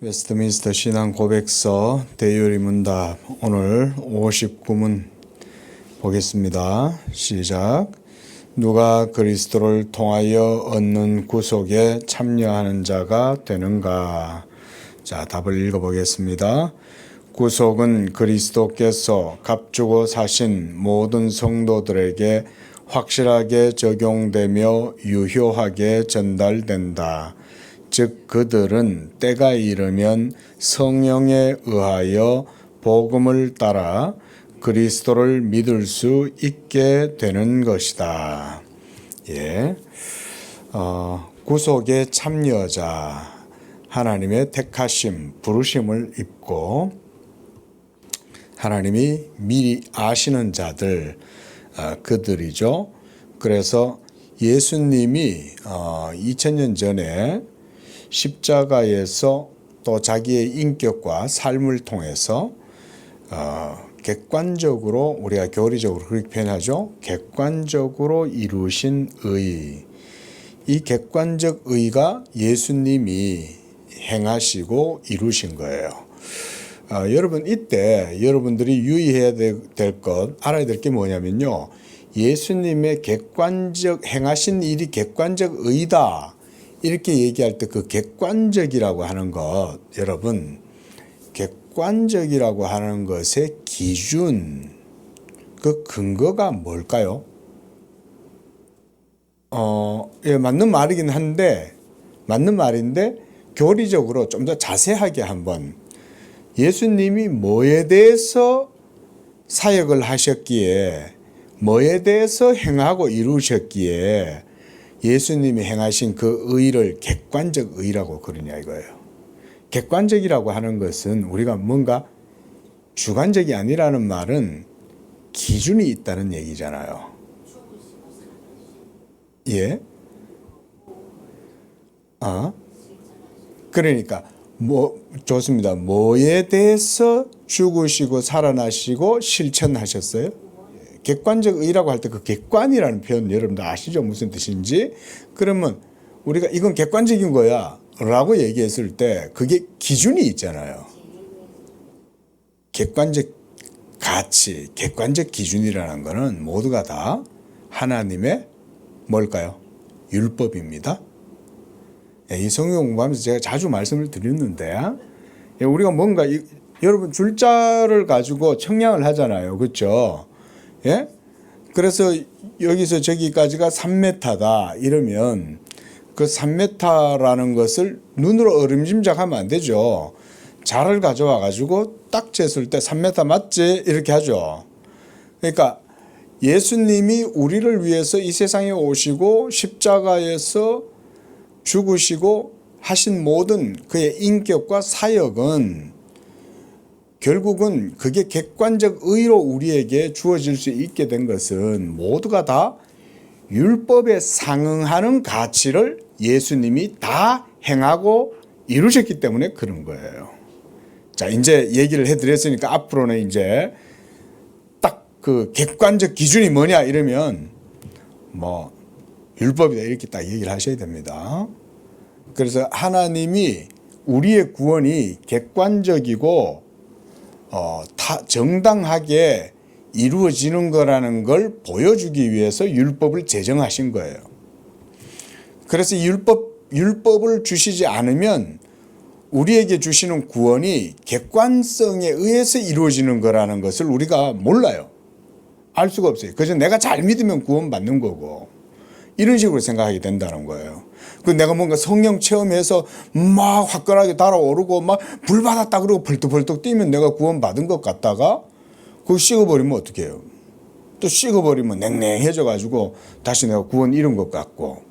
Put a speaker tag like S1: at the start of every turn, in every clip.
S1: 웨스트민스터 신앙 고백서 대요리 문답 오늘 59문 보겠습니다. 시작. 누가 그리스도를 통하여 얻는 구속에 참여하는 자가 되는가? 자, 답을 읽어보겠습니다. 구속은 그리스도께서 값주고 사신 모든 성도들에게 확실하게 적용되며 유효하게 전달된다. 즉 그들은 때가 이르면 성령에 의하여 복음을 따라 그리스도를 믿을 수 있게 되는 것이다. 예, 구속의 참여자, 하나님의 택하심, 부르심을 입고 하나님이 미리 아시는 자들, 그들이죠. 그래서 예수님이 2000년 전에 십자가에서 또 자기의 인격과 삶을 통해서 객관적으로, 우리가 교리적으로 그렇게 표현하죠. 객관적으로 이루신 의. 이 객관적 의가 예수님이 행하시고 이루신 거예요. 여러분, 이때 여러분들이 유의해야 될 것, 알아야 될 게 뭐냐면요. 예수님의 객관적, 행하신 일이 객관적 의다. 이렇게 얘기할 때 그 객관적이라고 하는 것, 여러분, 객관적이라고 하는 것의 기준, 그 근거가 뭘까요? 예, 맞는 말이긴 한데, 맞는 말인데, 교리적으로 좀 더 자세하게 한번, 예수님이 뭐에 대해서 사역을 하셨기에, 뭐에 대해서 행하고 이루셨기에, 예수님이 행하신 그 의를 객관적 의라고 그러냐 이거예요. 객관적이라고 하는 것은 우리가 뭔가 주관적이 아니라는 말은 기준이 있다는 얘기잖아요. 예? 그러니까 좋습니다. 뭐에 대해서 죽으시고 살아나시고 실천하셨어요? 객관적 의라고 할 때 그 객관이라는 표현 여러분들 아시죠? 무슨 뜻인지? 그러면 우리가 이건 객관적인 거야 라고 얘기했을 때 그게 기준이 있잖아요. 객관적 가치, 객관적 기준이라는 거는 모두가 다 하나님의 뭘까요? 율법입니다. 이 성경 공부하면서 제가 자주 말씀을 드렸는데 우리가 뭔가 여러분 줄자를 가지고 청량을 하잖아요. 그렇죠? 예? 그래서 여기서 저기까지가 3m다 이러면 그 3m라는 것을 눈으로 어림짐작하면 안 되죠. 자를 가져와 가지고 딱 쟀을 때 3m 맞지? 이렇게 하죠. 그러니까 예수님이 우리를 위해서 이 세상에 오시고 십자가에서 죽으시고 하신 모든 그의 인격과 사역은 결국은 그게 객관적 의로 우리에게 주어질 수 있게 된 것은 모두가 다 율법에 상응하는 가치를 예수님이 다 행하고 이루셨기 때문에 그런 거예요. 자, 이제 얘기를 해드렸으니까 앞으로는 이제 딱 그 객관적 기준이 뭐냐 이러면 율법이다 이렇게 딱 얘기를 하셔야 됩니다. 그래서 하나님이 우리의 구원이 객관적이고 정당하게 이루어지는 거라는 걸 보여주기 위해서 율법을 제정하신 거예요. 그래서 율법을 주시지 않으면 우리에게 주시는 구원이 객관성에 의해서 이루어지는 거라는 것을 우리가 몰라요. 알 수가 없어요. 그래서 내가 잘 믿으면 구원 받는 거고 이런 식으로 생각하게 된다는 거예요. 그 내가 뭔가 성령 체험해서 막 화끈하게 달아오르고 막 불 받았다 그러고 벌떡벌떡 뛰면 내가 구원 받은 것 같다가 그거 식어버리면 어떻게 해요? 또 식어버리면 냉랭해져 가지고 다시 내가 구원 잃은 것 같고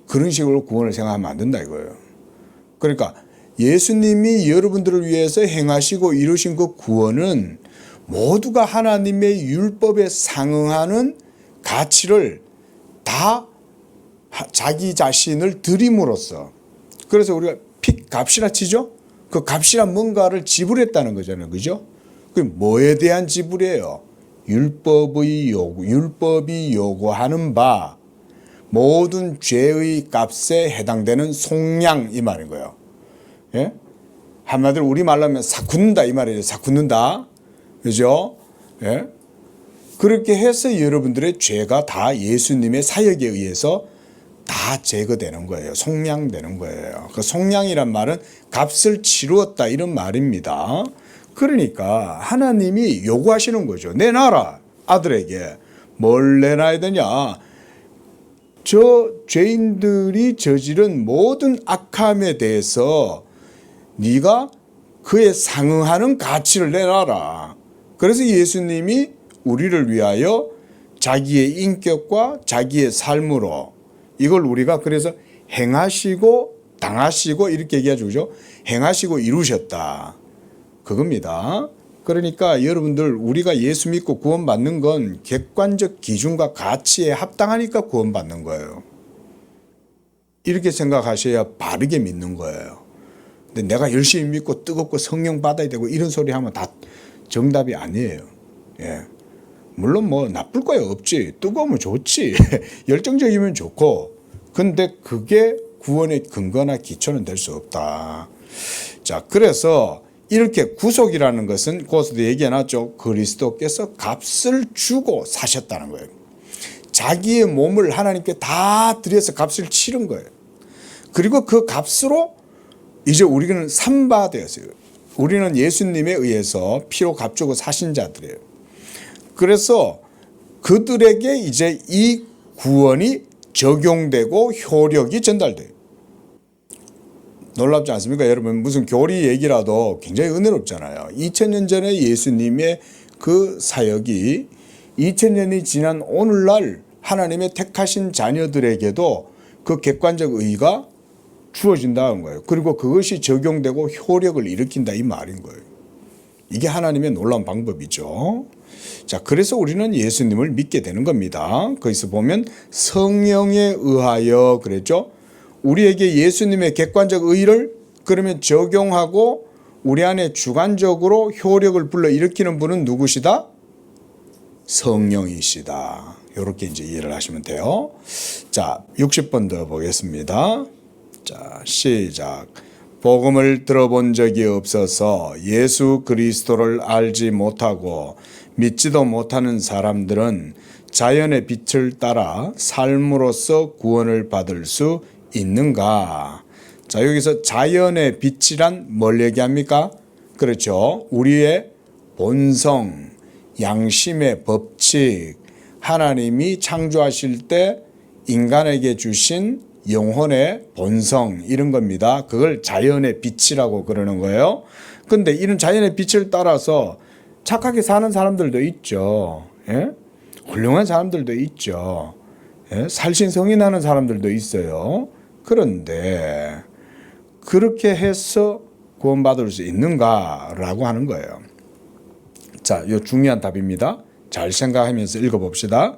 S1: 그런 식으로 구원을 생각하면 안 된다 이거예요. 그러니까 예수님이 여러분들을 위해서 행하시고 이루신 그 구원은 모두가 하나님의 율법에 상응하는 가치를 다 자기 자신을 드림으로써, 그래서 우리가 값이라 치죠? 그 값이란 뭔가를 지불했다는 거잖아요. 그죠? 그 뭐에 대한 지불이에요? 율법이 요구하는 바 모든 죄의 값에 해당되는 속량 이 말인 거예요. 예? 한마디로 우리 말로 하면 싹 굳는다 이 말이에요. 싹 굳는다. 그죠? 예? 그렇게 해서 여러분들의 죄가 다 예수님의 사역에 의해서 다 제거되는 거예요. 속량되는 거예요. 그 속량이란 말은 값을 치루었다 이런 말입니다. 그러니까 하나님이 요구하시는 거죠. 내놔라 아들에게. 뭘 내놔야 되냐. 저 죄인들이 저지른 모든 악함에 대해서 네가 그에 상응하는 가치를 내놔라. 그래서 예수님이 우리를 위하여 자기의 인격과 자기의 삶으로 이걸 우리가 그래서 행하시고 당하시고 이렇게 얘기하죠. 그죠? 행하시고 이루셨다. 그겁니다. 그러니까 여러분들 우리가 예수 믿고 구원받는 건 객관적 기준과 가치에 합당하니까 구원받는 거예요. 이렇게 생각하셔야 바르게 믿는 거예요. 근데 내가 열심히 믿고 뜨겁고 성령 받아야 되고 이런 소리 하면 다 정답이 아니에요. 예. 물론 뭐 나쁠 거야 없지. 뜨거우면 좋지. 열정적이면 좋고. 근데 그게 구원의 근거나 기초는 될 수 없다. 자, 그래서 이렇게 구속이라는 것은 거기서도 얘기해놨죠. 그리스도께서 값을 주고 사셨다는 거예요. 자기의 몸을 하나님께 다 들여서 값을 치른 거예요. 그리고 그 값으로 이제 우리는 삼바 되었어요. 우리는 예수님에 의해서 피로 값주고 사신 자들이에요. 그래서 그들에게 이제 이 구원이 적용되고 효력이 전달돼요. 놀랍지 않습니까? 여러분 무슨 교리 얘기라도 굉장히 은혜롭잖아요. 2000년 전에 예수님의 그 사역이 2000년이 지난 오늘날 하나님의 택하신 자녀들에게도 그 객관적 의의가 주어진다는 거예요. 그리고 그것이 적용되고 효력을 일으킨다 이 말인 거예요. 이게 하나님의 놀라운 방법이죠. 자, 그래서 우리는 예수님을 믿게 되는 겁니다. 거기서 보면 성령에 의하여 그랬죠. 우리에게 예수님의 객관적 의의를 그러면 적용하고 우리 안에 주관적으로 효력을 불러일으키는 분은 누구시다? 성령이시다. 이렇게 이제 이해를 하시면 돼요. 자, 60번 더 보겠습니다. 자, 시작. 복음을 들어본 적이 없어서 예수 그리스도를 알지 못하고 믿지도 못하는 사람들은 자연의 빛을 따라 삶으로써 구원을 받을 수 있는가? 자, 여기서 자연의 빛이란 뭘 얘기합니까? 그렇죠. 우리의 본성, 양심의 법칙, 하나님이 창조하실 때 인간에게 주신 영혼의 본성 이런 겁니다. 그걸 자연의 빛이라고 그러는 거예요. 근데 이런 자연의 빛을 따라서 착하게 사는 사람들도 있죠. 예? 훌륭한 사람들도 있죠. 예? 살신성이 나는 사람들도 있어요. 그런데 그렇게 해서 구원받을 수 있는가라고 하는 거예요. 자, 이 중요한 답입니다. 잘 생각하면서 읽어봅시다.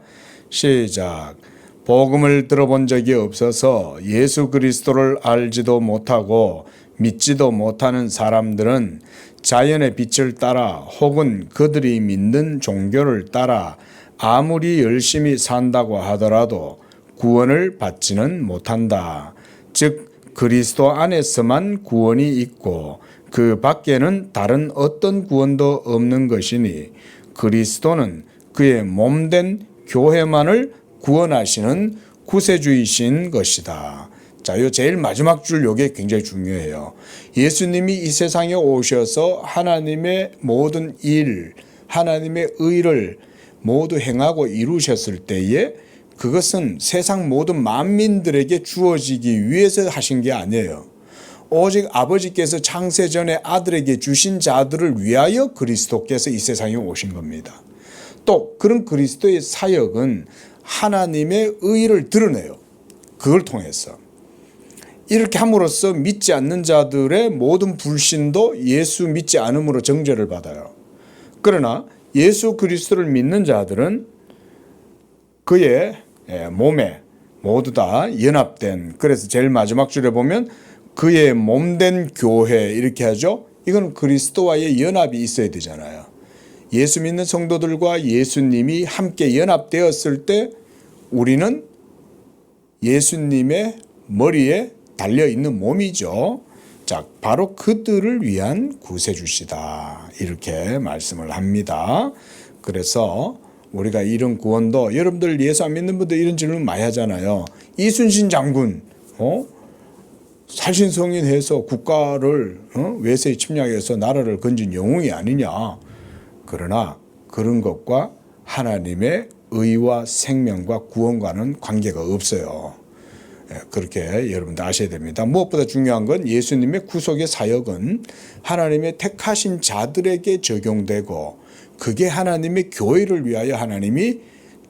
S1: 시작. 복음을 들어본 적이 없어서 예수 그리스도를 알지도 못하고 믿지도 못하는 사람들은 자연의 빛을 따라 혹은 그들이 믿는 종교를 따라 아무리 열심히 산다고 하더라도 구원을 받지는 못한다. 즉 그리스도 안에서만 구원이 있고 그 밖에는 다른 어떤 구원도 없는 것이니 그리스도는 그의 몸된 교회만을 구원하시는 구세주이신 것이다. 자, 요 제일 마지막 줄 요게 굉장히 중요해요. 예수님이 이 세상에 오셔서 하나님의 모든 일, 하나님의 의를 모두 행하고 이루셨을 때에 그것은 세상 모든 만민들에게 주어지기 위해서 하신 게 아니에요. 오직 아버지께서 창세전에 아들에게 주신 자들을 위하여 그리스도께서 이 세상에 오신 겁니다. 또 그런 그리스도의 사역은 하나님의 의를 드러내요. 그걸 통해서. 이렇게 함으로써 믿지 않는 자들의 모든 불신도 예수 믿지 않음으로 정죄를 받아요. 그러나 예수 그리스도를 믿는 자들은 그의 몸에 모두 다 연합된, 그래서 제일 마지막 줄에 보면 그의 몸된 교회 이렇게 하죠. 이건 그리스도와의 연합이 있어야 되잖아요. 예수 믿는 성도들과 예수님이 함께 연합되었을 때 우리는 예수님의 머리에 달려있는 몸이죠. 자, 바로 그들을 위한 구세주시다. 이렇게 말씀을 합니다. 그래서 우리가 이런 구원도 여러분들 예수 안 믿는 분들 이런 질문 많이 하잖아요. 이순신 장군 살신성인해서 국가를 외세에 침략해서 나라를 건진 영웅이 아니냐. 그러나 그런 것과 하나님의 의와 생명과 구원과는 관계가 없어요. 그렇게 여러분들 아셔야 됩니다. 무엇보다 중요한 건 예수님의 구속의 사역은 하나님의 택하신 자들에게 적용되고 그게 하나님의 교회를 위하여 하나님이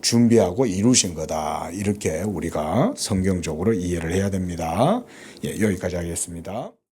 S1: 준비하고 이루신 거다. 이렇게 우리가 성경적으로 이해를 해야 됩니다. 예, 여기까지 하겠습니다.